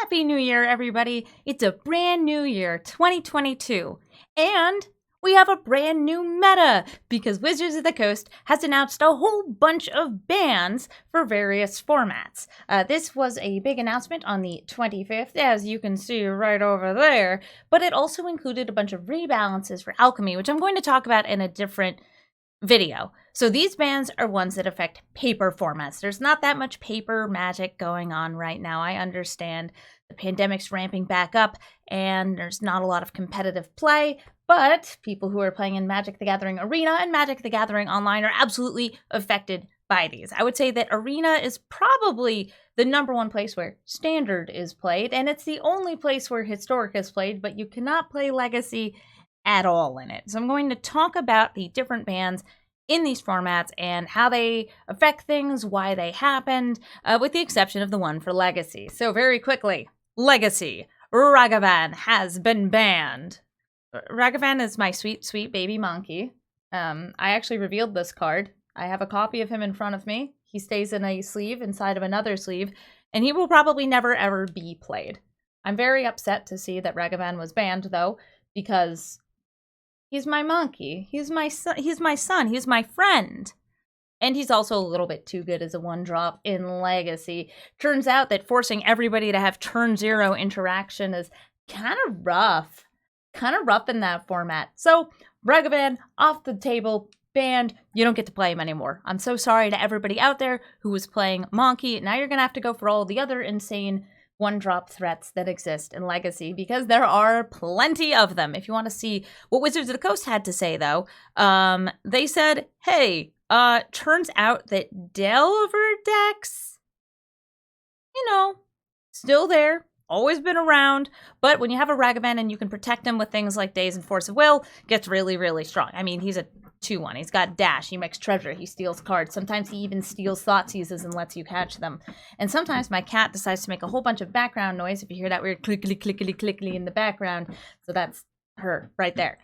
Happy New Year, everybody! It's a brand new year, 2022, and we have a brand new meta because Wizards of the Coast has announced a whole bunch of bans for various formats. This was a big announcement on the 25th, as you can see right over there, but it also included a bunch of rebalances for Alchemy, which I'm going to talk about in a different video. So these bans are ones that affect paper formats. There's not that much paper magic going on right now. I understand the pandemic's ramping back up and there's not a lot of competitive play, but people who are playing in Magic the Gathering Arena and Magic the Gathering Online are absolutely affected by these. I would say that Arena is probably the #1 place where Standard is played, and it's the only place where Historic is played, but you cannot play Legacy at all in it. So I'm going to talk about the different bans in these formats and how they affect things, why they happened, with the exception of the one for Legacy. So very quickly, Legacy. Ragavan has been banned. Ragavan is my sweet, sweet baby monkey. I actually revealed this card. I have a copy of him in front of me. He stays in a sleeve inside of another sleeve, and he will probably never ever be played. I'm very upset to see that Ragavan was banned, though, because he's my monkey. He's my son. He's my friend. And he's also a little bit too good as a 1-drop in Legacy. Turns out that forcing everybody to have turn 0 interaction is kind of rough. Kind of rough in that format. So, Ragavan, off the table, banned. You don't get to play him anymore. I'm so sorry to everybody out there who was playing Monkey. Now you're going to have to go for all the other insane 1-drop threats that exist in Legacy, because there are plenty of them. If you want to see what Wizards of the Coast had to say, though, they said, hey, turns out that Delver decks, still there, always been around, but when you have a Ragavan and you can protect him with things like Daze and Force of Will, gets really, really strong. I mean, he's a 2/1. He's got dash, he makes treasure, he steals cards. Sometimes he even steals thought seizes and lets you catch them. And sometimes my cat decides to make a whole bunch of background noise if you hear that weird clickety clickety clickety in the background. So that's her right there.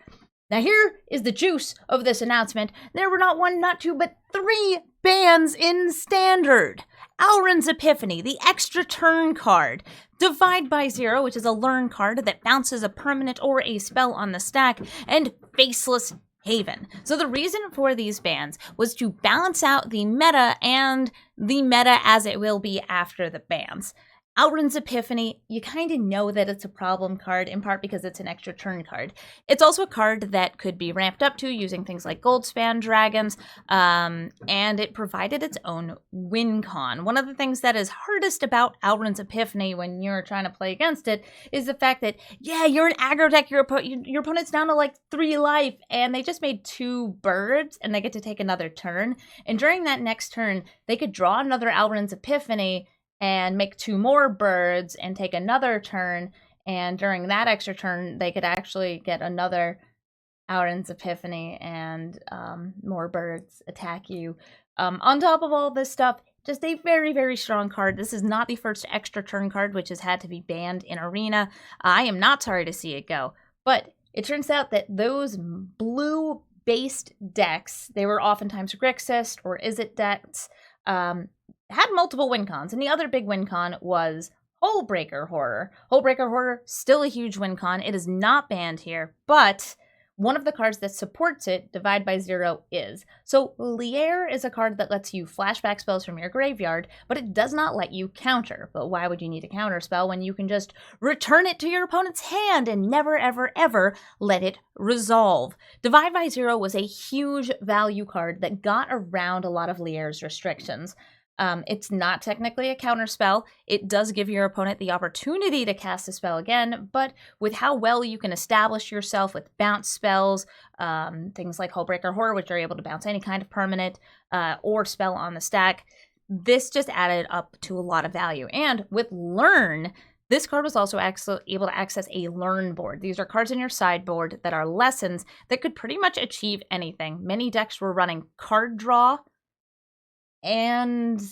Now here is the juice of this announcement. There were not 1, not 2, but 3 bans in Standard. Alrund's Epiphany, the extra turn card. Divide by 0, which is a learn card that bounces a permanent or a spell on the stack. And Faceless Haven. So the reason for these bans was to balance out the meta and the meta as it will be after the bans. Alrund's Epiphany, you kind of know that it's a problem card, in part because it's an extra turn card. It's also a card that could be ramped up to using things like Goldspan Dragons, and it provided its own win con. One of the things that is hardest about Alrund's Epiphany when you're trying to play against it is the fact that, yeah, you're an aggro deck, your opponent's down to like 3 life, and they just made 2 birds, and they get to take another turn. And during that next turn, they could draw another Alrund's Epiphany and make 2 more birds and take another turn, and during that extra turn, they could actually get another Alrund's Epiphany and more birds attack you. On top of all this stuff, just a very, very strong card. This is not the first extra turn card, which has had to be banned in Arena. I am not sorry to see it go, but it turns out that those blue-based decks, they were oftentimes Grixis or Izzet decks, had multiple win cons, and the other big win con was Hullbreaker Horror. Hullbreaker Horror, still a huge win con. It is not banned here, but one of the cards that supports it, Divide by 0, is. So Lier is a card that lets you flashback spells from your graveyard, but it does not let you counter. But why would you need a counter spell when you can just return it to your opponent's hand and never, ever, ever let it resolve? Divide by 0 was a huge value card that got around a lot of Lier's restrictions. It's not technically a counterspell. It does give your opponent the opportunity to cast a spell again, but with how well you can establish yourself with bounce spells, things like Hullbreaker Horror, which are able to bounce any kind of permanent or spell on the stack, this just added up to a lot of value. And with Learn, this card was also able to access a Learn board. These are cards in your sideboard that are lessons that could pretty much achieve anything. Many decks were running card draw and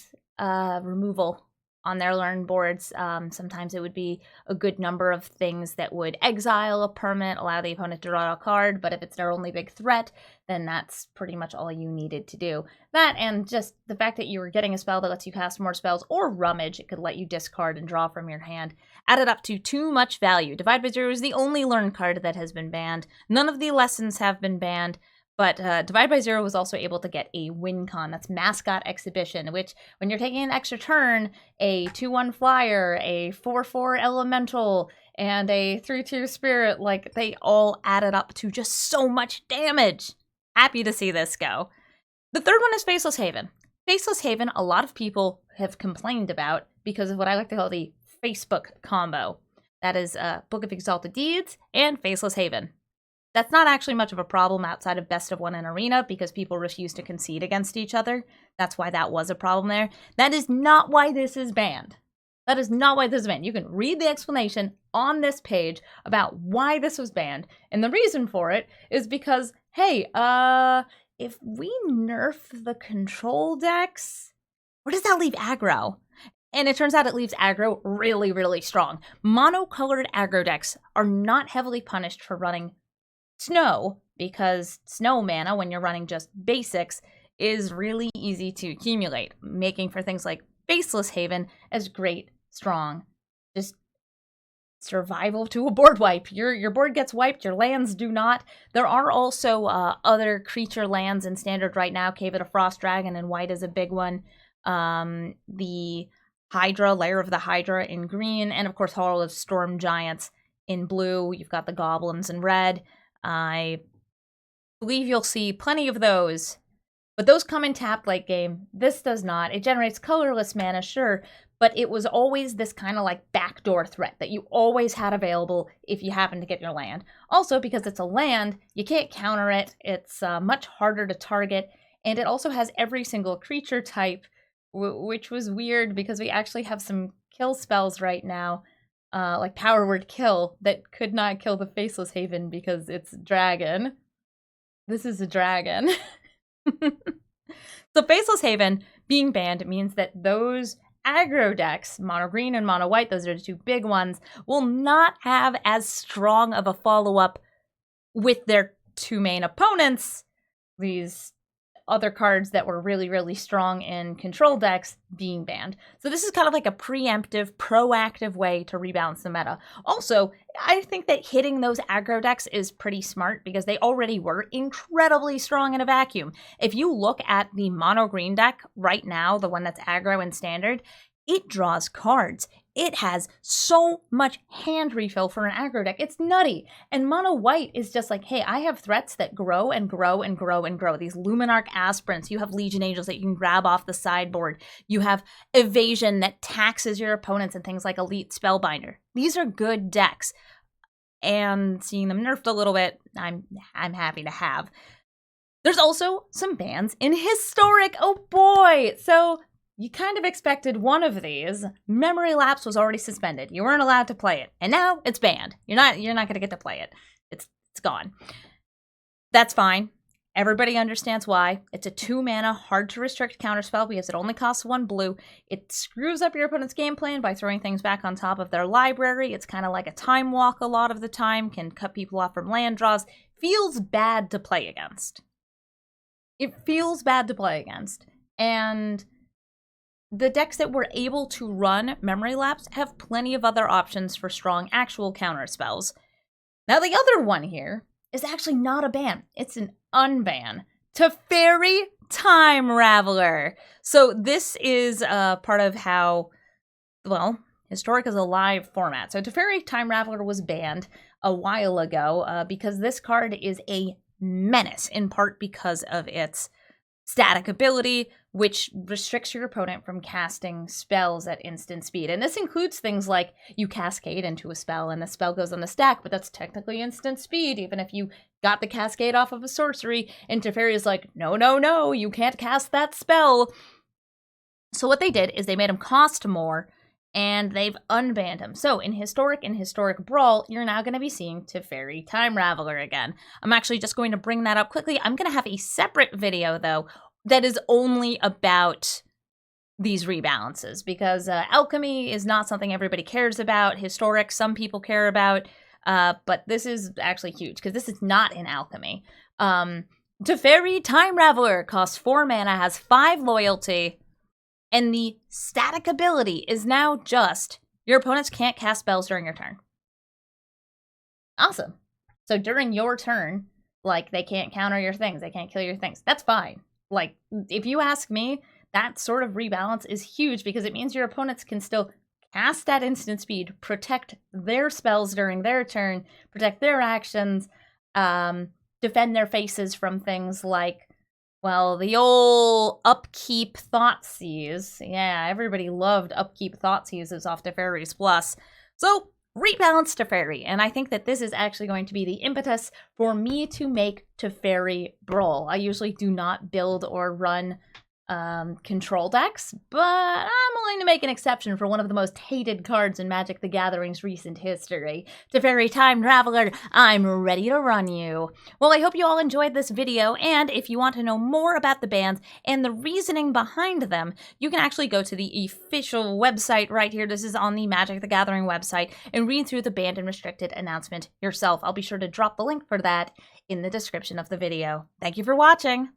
removal on their learn boards. Sometimes it would be a good number of things that would exile a permanent, allow the opponent to draw a card, but if it's their only big threat, then that's pretty much all you needed to do. That, and just the fact that you were getting a spell that lets you cast more spells, or Rummage, it could let you discard and draw from your hand, added up to too much value. Divide by Zero is the only learn card that has been banned. None of the lessons have been banned. But Divide by Zero was also able to get a win con. That's Mascot Exhibition, which, when you're taking an extra turn, a 2/1 flyer, a 4/4 elemental, and a 3/2 spirit, like, they all added up to just so much damage. Happy to see this go. The third one is Faceless Haven. Faceless Haven, a lot of people have complained about because of what I like to call the Facebook combo. That is Book of Exalted Deeds and Faceless Haven. That's not actually much of a problem outside of Best of One in Arena because people refuse to concede against each other. That's why that was a problem there. That is not why this is banned. That is not why this is banned. You can read the explanation on this page about why this was banned. And the reason for it is because, hey, if we nerf the control decks, where does that leave aggro? And it turns out it leaves aggro really, really strong. Mono-colored aggro decks are not heavily punished for running snow, because snow mana, when you're running just basics, is really easy to accumulate, making for things like Faceless Haven as great, strong, just survival to a board wipe. Your board gets wiped, your lands do not. There are also other creature lands in Standard right now. Cave of the Frost Dragon in white is a big one. The Hydra, Lair of the Hydra in green, and of course Hall of Storm Giants in blue. You've got the Goblins in red. I believe you'll see plenty of those, but those come in tapped late game. This does not. It generates colorless mana, sure, but it was always this kind of like backdoor threat that you always had available if you happen to get your land. Also, because it's a land, you can't counter it. It's much harder to target, and it also has every single creature type, which was weird because we actually have some kill spells right now. Like Power Word Kill, that could not kill the Faceless Haven because it's dragon. This is a dragon. So Faceless Haven being banned means that those aggro decks, mono green and mono white, those are the two big ones, will not have as strong of a follow-up with their two main opponents, these other cards that were really, really strong in control decks being banned. So this is kind of like a preemptive, proactive way to rebalance the meta. Also, I think that hitting those aggro decks is pretty smart because they already were incredibly strong in a vacuum. If you look at the mono green deck right now, the one that's aggro in Standard, it draws cards. It has so much hand refill for an aggro deck. It's nutty. And mono white is just like, hey, I have threats that grow and grow and grow and grow. These Luminarch Aspirants. You have Legion Angels that you can grab off the sideboard. You have Evasion that taxes your opponents and things like Elite Spellbinder. These are good decks. And seeing them nerfed a little bit, I'm happy to have. There's also some bans in Historic. Oh boy! So you kind of expected one of these. Memory Lapse was already suspended. You weren't allowed to play it. And now it's banned. You're not going to get to play it. It's gone. That's fine. Everybody understands why. It's a 2-mana, hard-to-restrict counterspell because it only costs 1 blue. It screws up your opponent's game plan by throwing things back on top of their library. It's kind of like a time walk a lot of the time, can cut people off from land draws. Feels bad to play against. It feels bad to play against. And the decks that were able to run Memory Lapse have plenty of other options for strong actual counter spells. Now the other one here is actually not a ban. It's an unban. Teferi Time Raveler. So this is part of how, well, Historic is a live format. So Teferi Time Raveler was banned a while ago because this card is a menace, in part because of its static ability, which restricts your opponent from casting spells at instant speed. And this includes things like you cascade into a spell and the spell goes on the stack, but that's technically instant speed, even if you got the cascade off of a sorcery. And Teferi is like, no, no, no, you can't cast that spell. So what they did is they made him cost more, and they've unbanned him. So in Historic and Historic Brawl, you're now going to be seeing Teferi Time Raveler again. I'm actually just going to bring that up quickly. I'm going to have a separate video, though, that is only about these rebalances, because alchemy is not something everybody cares about. Historic, some people care about, but this is actually huge because this is not in alchemy. Teferi Time Raveler costs 4 mana, has 5 loyalty, and the static ability is now just your opponents can't cast spells during your turn. Awesome. So during your turn, like, they can't counter your things, they can't kill your things. That's fine. Like, if you ask me, that sort of rebalance is huge because it means your opponents can still cast at instant speed, protect their spells during their turn, protect their actions, defend their faces from things like, well, the old upkeep Thoughtseize. Yeah, everybody loved upkeep Thoughtseizes off Teferi's Plus. So, rebalance Teferi, and I think that this is actually going to be the impetus for me to make Teferi Brawl. I usually do not build or run control decks, but I'm willing to make an exception for one of the most hated cards in Magic the Gathering's recent history. Teferi Time Traveler, I'm ready to run you. Well, I hope you all enjoyed this video, and if you want to know more about the bans and the reasoning behind them, you can actually go to the official website right here. This is on the Magic the Gathering website, and read through the banned and restricted announcement yourself. I'll be sure to drop the link for that in the description of the video. Thank you for watching!